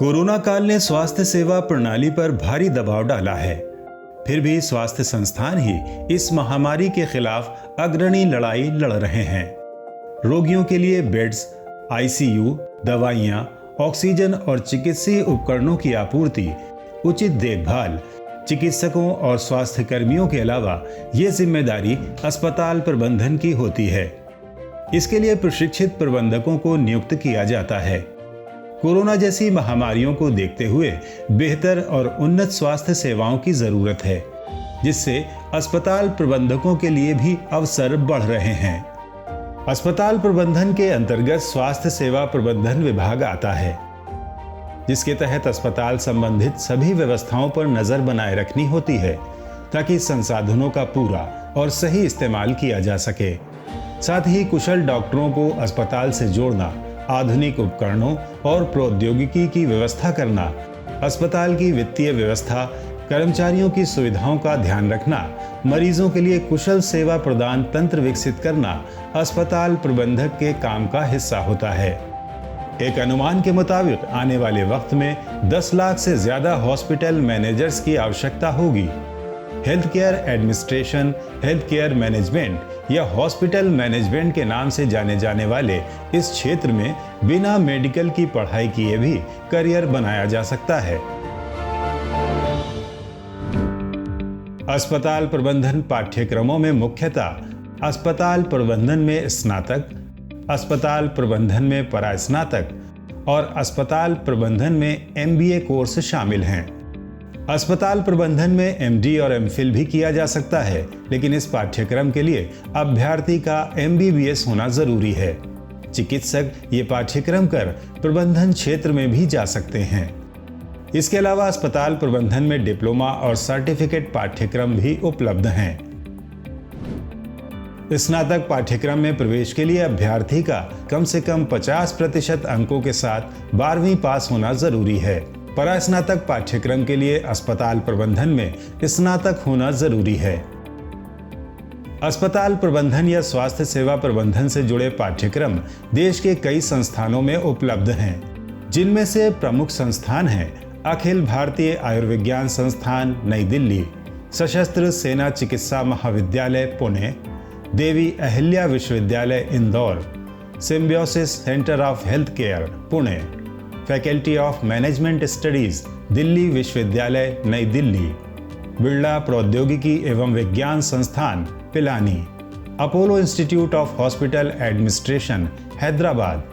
Corona काल ने स्वास्थ्य सेवा प्रणाली पर भारी दबाव डाला है। फिर भी स्वास्थ्य संस्थान ही इस महामारी के खिलाफ अग्रणी लड़ाई लड़ रहे हैं। रोगियों के लिए बेड्स, आईसीयू, दवाइयां, ऑक्सीजन और चिकित्सीय उपकरणों की आपूर्ति, उचित देखभाल, चिकित्सकों और स्वास्थ्य कर्मियों के अलावा ये जिम्मेदारी अस्पताल प्रबंधन की होती है। इसके लिए प्रशिक्षित प्रबंधकों को नियुक्त किया जाता है। कोरोना जैसी महामारियों को देखते हुए बेहतर और उन्नत स्वास्थ्य सेवाओं की जरूरत है, जिससे अस्पताल प्रबंधकों के लिए भी अवसर बढ़ रहे हैं। अस्पताल प्रबंधन के अंतर्गत स्वास्थ्य सेवा प्रबंधन विभाग आता है, जिसके तहत अस्पताल संबंधित सभी व्यवस्थाओं पर नजर बनाए रखनी होती है ताकि संसाधनों का पूरा और सही इस्तेमाल किया जा सके। साथ ही कुशल डॉक्टरों को अस्पताल से जोड़ना, आधुनिक उपकरणों और प्रौद्योगिकी की व्यवस्था करना, अस्पताल की वित्तीय व्यवस्था, कर्मचारियों की सुविधाओं का ध्यान रखना, मरीजों के लिए कुशल सेवा प्रदान तंत्र विकसित करना अस्पताल प्रबंधक के काम का हिस्सा होता है। एक अनुमान के मुताबिक आने वाले वक्त में 10 लाख से ज्यादा हॉस्पिटल मैनेजर्स की आवश्यकता होगी। Health care administration, health care management या हॉस्पिटल मैनेजमेंट के नाम से जाने जाने वाले इस क्षेत्र में बिना मेडिकल की पढ़ाई किए भी करियर बनाया जा सकता है। अस्पताल प्रबंधन पाठ्यक्रमों में मुख्यतः अस्पताल प्रबंधन में स्नातक, अस्पताल प्रबंधन में परास्नातक और अस्पताल प्रबंधन में MBA कोर्स शामिल हैं। अस्पताल प्रबंधन में MD और MPhil भी किया जा सकता है, लेकिन इस पाठ्यक्रम के लिए अभ्यर्थी का MBBS होना जरूरी है। चिकित्सक ये पाठ्यक्रम कर प्रबंधन क्षेत्र में भी जा सकते हैं। इसके अलावा अस्पताल प्रबंधन में डिप्लोमा और सर्टिफिकेट पाठ्यक्रम भी उपलब्ध हैं। स्नातक पाठ्यक्रम में प्रवेश के लिए अभ्यर्थी का कम से कम 50% अंकों के साथ 12वीं पास होना जरूरी है। परास्नातक पाठ्यक्रम के लिए अस्पताल प्रबंधन में स्नातक होना जरूरी है। अस्पताल प्रबंधन या स्वास्थ्य सेवा प्रबंधन से जुड़े पाठ्यक्रम देश के कई संस्थानों में उपलब्ध हैं, जिनमें से प्रमुख संस्थान हैं अखिल भारतीय आयुर्विज्ञान संस्थान नई दिल्ली, सशस्त्र सेना चिकित्सा महाविद्यालय पुणे, देवी अहिल्या विश्वविद्यालय Indore, symbiosis centre of health care Pune, faculty of management studies Delhi विश्वविद्यालय नई दिल्ली, बिरला प्रौद्योगिकी एवं विज्ञान संस्थान Pilani, Apollo institute of hospital administration Hyderabad,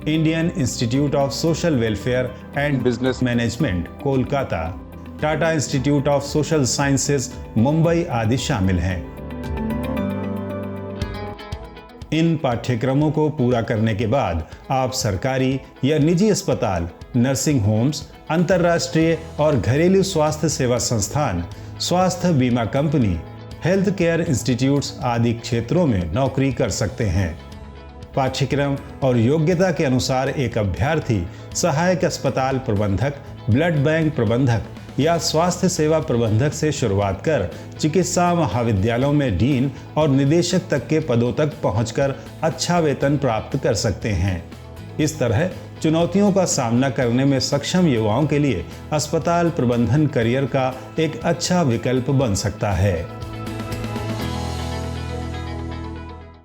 Indian institute of social welfare and business management Kolkata, Tata institute of social sciences Mumbai आदि शामिल हैं। इन पाठ्यक्रमों को पूरा करने के बाद आप सरकारी या निजी अस्पताल, नर्सिंग होम्स, अंतर्राष्ट्रीय और घरेलू स्वास्थ्य सेवा संस्थान, स्वास्थ्य बीमा कंपनी, हेल्थ केयर इंस्टीट्यूट्स आदि क्षेत्रों में नौकरी कर सकते हैं। पाठ्यक्रम और योग्यता के अनुसार एक अभ्यर्थी सहायक अस्पताल प्रबंधक, ब्लड बैंक प्रबंधक या स्वास्थ्य सेवा प्रबंधक से शुरुआत कर चिकित्सा महाविद्यालयों में डीन और निदेशक तक के पदों तक पहुंचकर अच्छा वेतन प्राप्त कर सकते हैं। इस तरह चुनौतियों का सामना करने में सक्षम युवाओं के लिए अस्पताल प्रबंधन करियर का एक अच्छा विकल्प बन सकता है।